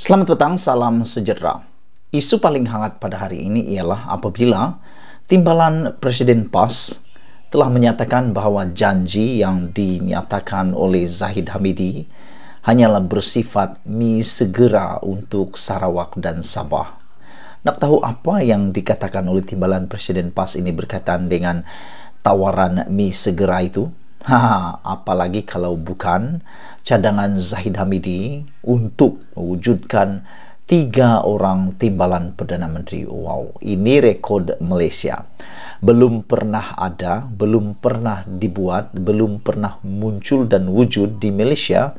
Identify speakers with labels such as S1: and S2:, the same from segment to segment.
S1: Selamat petang, salam sejahtera. Isu paling hangat pada hari ini ialah apabila timbalan Presiden PAS telah menyatakan bahawa janji yang dinyatakan oleh Zahid Hamidi hanyalah bersifat mi segera untuk Sarawak dan Sabah. Nak tahu apa yang dikatakan oleh timbalan Presiden PAS ini berkaitan dengan tawaran mi segera itu? Apalagi kalau bukan cadangan Zahid Hamidi untuk mewujudkan 3 orang timbalan Perdana Menteri. Wow, ini rekod Malaysia. Belum pernah ada, belum pernah dibuat, belum pernah muncul dan wujud di Malaysia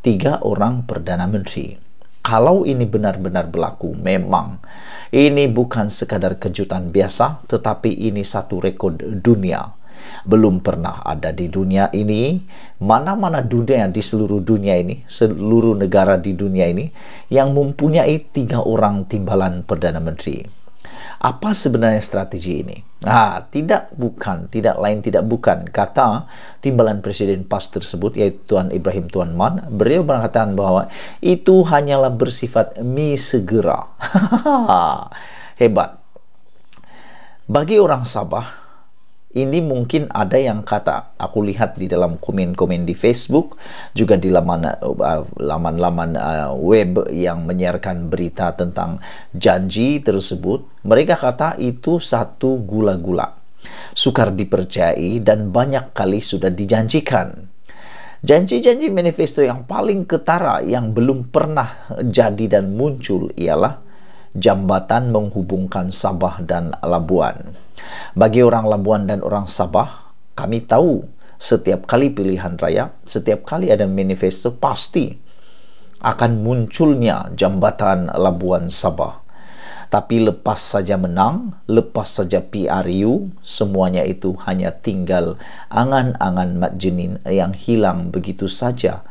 S1: 3 orang Perdana Menteri. Kalau ini benar-benar berlaku, memang ini bukan sekadar kejutan biasa, tetapi ini satu rekod dunia. Belum pernah ada di dunia ini, mana-mana dunia di seluruh dunia ini, seluruh negara di dunia ini yang mempunyai 3 orang timbalan Perdana Menteri. Apa sebenarnya strategi ini? Tidak bukan kata timbalan Presiden PAS tersebut, yaitu Tuan Ibrahim Tuan Man. Beliau berkata bahwa itu hanyalah bersifat mi segera. Hebat. Bagi orang Sabah, ini mungkin ada yang kata, aku lihat di dalam komen-komen di Facebook, juga di laman-laman web yang menyiarkan berita tentang janji tersebut. Mereka kata itu satu gula-gula, sukar dipercayai dan banyak kali sudah dijanjikan. Janji-janji manifesto yang paling ketara yang belum pernah jadi dan muncul ialah jambatan menghubungkan Sabah dan Labuan. Bagi orang Labuan dan orang Sabah, kami tahu setiap kali pilihan raya, setiap kali ada manifesto, pasti akan munculnya jambatan Labuan Sabah. Tapi lepas saja menang, lepas saja PRU, semuanya itu hanya tinggal angan-angan Mat Jenin yang hilang begitu saja.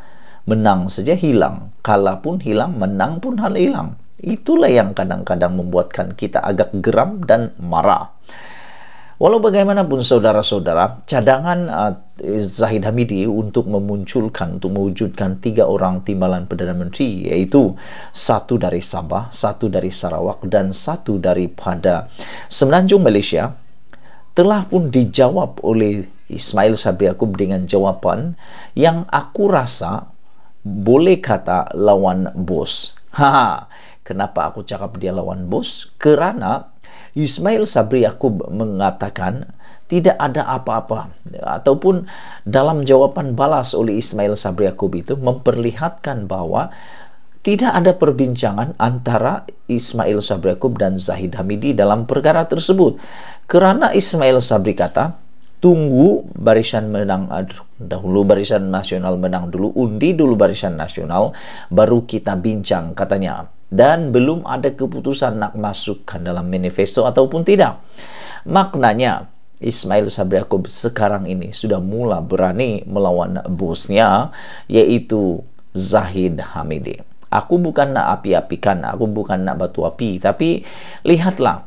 S1: Menang saja hilang, kalah pun hilang, menang pun hal hilang. Itulah yang kadang-kadang membuatkan kita agak geram dan marah. Walau bagaimanapun saudara-saudara, cadangan Zahid Hamidi untuk mewujudkan 3 orang timbalan Perdana Menteri, yaitu 1 dari Sabah, 1 dari Sarawak, dan 1 daripada Semenanjung Malaysia, telah pun dijawab oleh Ismail Sabri Yaakob dengan jawapan yang aku rasa boleh kata lawan bos. Kenapa aku cakap dia lawan bos? Kerana Ismail Sabri Yaakob mengatakan tidak ada apa-apa, ataupun dalam jawapan balas oleh Ismail Sabri Yaakob itu memperlihatkan bahwa tidak ada perbincangan antara Ismail Sabri Yaakob dan Zahid Hamidi dalam perkara tersebut. Kerana Ismail Sabri kata, tunggu barisan menang dahulu, barisan nasional menang dulu, undi dulu barisan nasional, baru kita bincang, katanya. Dan belum ada keputusan nak masukkan dalam manifesto ataupun tidak. Maknanya Ismail Sabri Yaakob sekarang ini sudah mula berani melawan bosnya, yaitu Zahid Hamidi. Aku bukan nak api-apikan, aku bukan nak batu api, tapi lihatlah,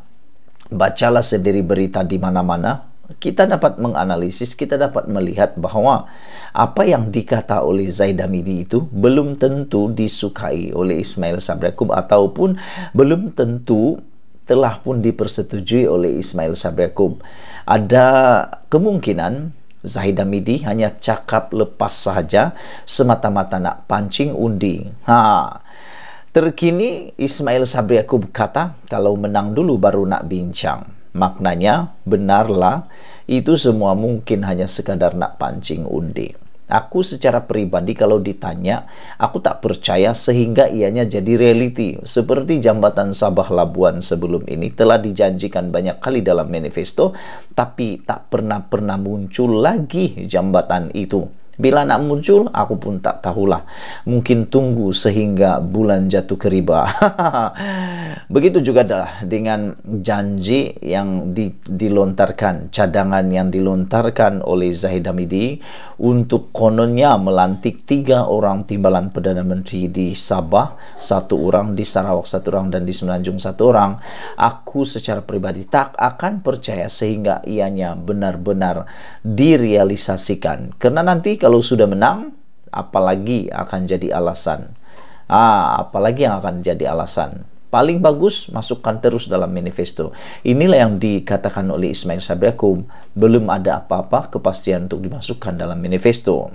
S1: bacalah sendiri berita di mana-mana. Kita dapat menganalisis, kita dapat melihat bahawa apa yang dikata oleh Zahid Hamidi itu belum tentu disukai oleh Ismail Sabri Yaakob, ataupun belum tentu telah pun dipersetujui oleh Ismail Sabri Yaakob. Ada kemungkinan Zahid Hamidi hanya cakap lepas sahaja, semata-mata nak pancing undi. Terkini Ismail Sabri Yaakob kata kalau menang dulu baru nak bincang. Maknanya benarlah itu semua mungkin hanya sekadar nak pancing undi. Aku secara pribadi kalau ditanya, aku tak percaya sehingga ianya jadi realiti. Seperti jambatan Sabah Labuan sebelum ini telah dijanjikan banyak kali dalam manifesto, tapi tak pernah muncul lagi jambatan itu. Bila nak muncul, aku pun tak tahulah. Mungkin tunggu sehingga bulan jatuh ke riba. Begitu juga adalah dengan janji yang dilontarkan, cadangan yang dilontarkan oleh Zahid Hamidi untuk kononnya melantik 3 orang timbalan Perdana Menteri di Sabah, 1 orang, di Sarawak 1 orang, dan di Semenanjung 1 orang. Aku secara pribadi tak akan percaya sehingga ianya benar-benar direalisasikan. Karena nanti kalau sudah menang, apalagi akan jadi alasan Apalagi yang akan jadi alasan? Paling bagus masukkan terus dalam manifesto. Inilah yang dikatakan oleh Ismail Sabri Yaakob, belum ada apa-apa kepastian untuk dimasukkan dalam manifesto.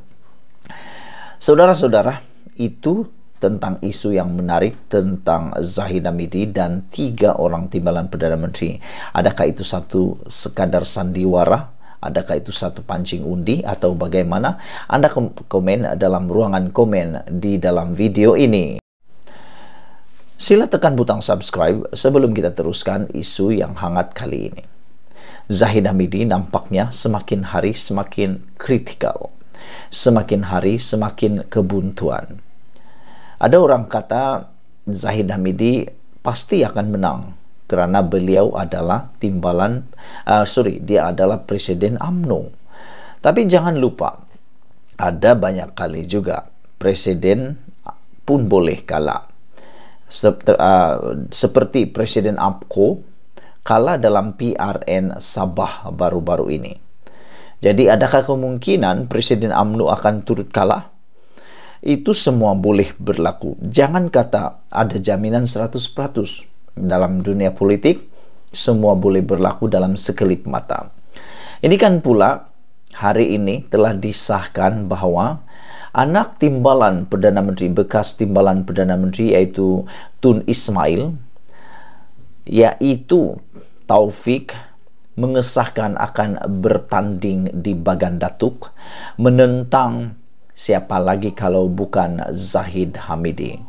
S1: Saudara-saudara, itu tentang isu yang menarik tentang Zahid Hamidi dan 3 orang timbalan Perdana Menteri. Adakah itu satu sekadar sandiwara? Adakah itu satu pancing undi atau bagaimana? Anda komen dalam ruangan komen di dalam video ini. Sila tekan butang subscribe sebelum kita teruskan isu yang hangat kali ini. Zahid Hamidi nampaknya semakin hari semakin kritikal. Semakin hari semakin kebuntuan. Ada orang kata Zahid Hamidi pasti akan menang karena beliau adalah dia adalah Presiden UMNO. Tapi jangan lupa, ada banyak kali juga Presiden pun boleh kalah. Seperti Presiden APCO kalah dalam PRN Sabah baru-baru ini. Jadi adakah kemungkinan Presiden UMNO akan turut kalah? Itu semua boleh berlaku. Jangan kata ada jaminan 100%. Dalam dunia politik, semua boleh berlaku dalam sekelip mata. Ini kan pula hari ini telah disahkan bahwa anak timbalan Perdana Menteri, bekas timbalan Perdana Menteri yaitu Tun Ismail, yaitu Taufik, mengesahkan akan bertanding di Bagan Datuk menentang siapa lagi kalau bukan Zahid Hamidi.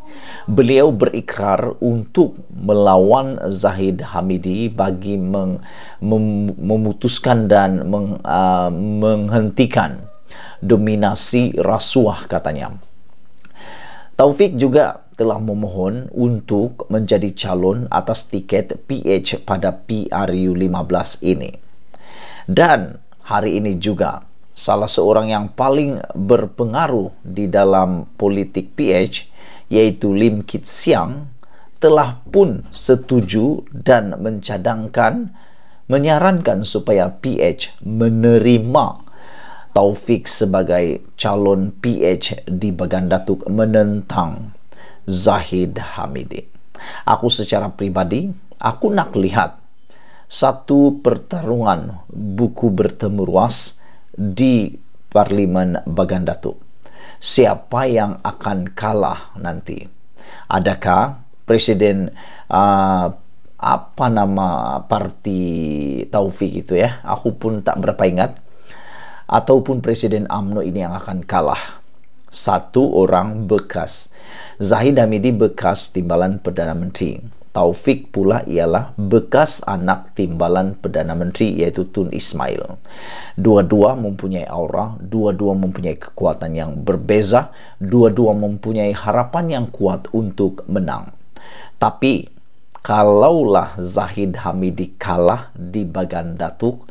S1: Beliau berikrar untuk melawan Zahid Hamidi bagi memutuskan dan menghentikan dominasi rasuah katanya. Taufik juga telah memohon untuk menjadi calon atas tiket PH pada PRU 15 ini. Dan hari ini juga salah seorang yang paling berpengaruh di dalam politik PH yaitu Lim Kit Siang telah pun setuju dan menyarankan supaya PH menerima Taufik sebagai calon PH di Bagan Datuk menentang Zahid Hamidi. Aku secara pribadi, aku nak lihat satu pertarungan buku bertemu ruas di Parlimen Bagan Datuk. Siapa yang akan kalah nanti? Adakah Presiden parti Taufik itu ya? Aku pun tak berapa ingat. Ataupun Presiden UMNO ini yang akan kalah? Satu orang bekas. Zahid Hamidi bekas timbalan Perdana Menteri. Taufik pula ialah bekas anak timbalan Perdana Menteri yaitu Tun Ismail. Dua-dua mempunyai aura, dua-dua mempunyai kekuatan yang berbeza, dua-dua mempunyai harapan yang kuat untuk menang. Tapi kalaulah Zahid Hamidi kalah di Bagan Datuk,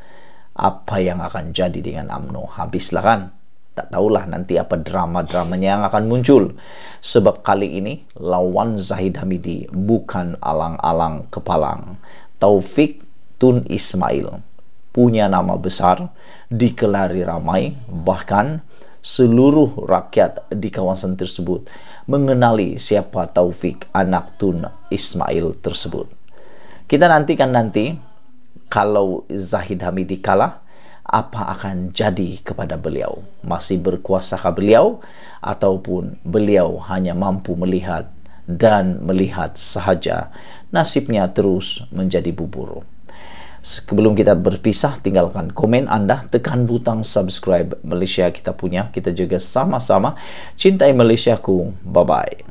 S1: apa yang akan jadi dengan UMNO? Habislah kan? Tak tahulah nanti apa drama-dramanya yang akan muncul. Sebab kali ini lawan Zahid Hamidi bukan alang-alang kepalang. Taufik Tun Ismail punya nama besar, dikelari ramai, bahkan seluruh rakyat di kawasan tersebut mengenali siapa Taufik anak Tun Ismail tersebut. Kita nantikan nanti kalau Zahid Hamidi kalah, apa akan jadi kepada beliau? Masih berkuasakah beliau? Ataupun beliau hanya mampu melihat dan melihat sahaja, nasibnya terus menjadi bubur. Sebelum kita berpisah, tinggalkan komen Anda, tekan butang subscribe. Malaysia kita punya, kita juga sama-sama cintai Malaysiaku. Bye-bye.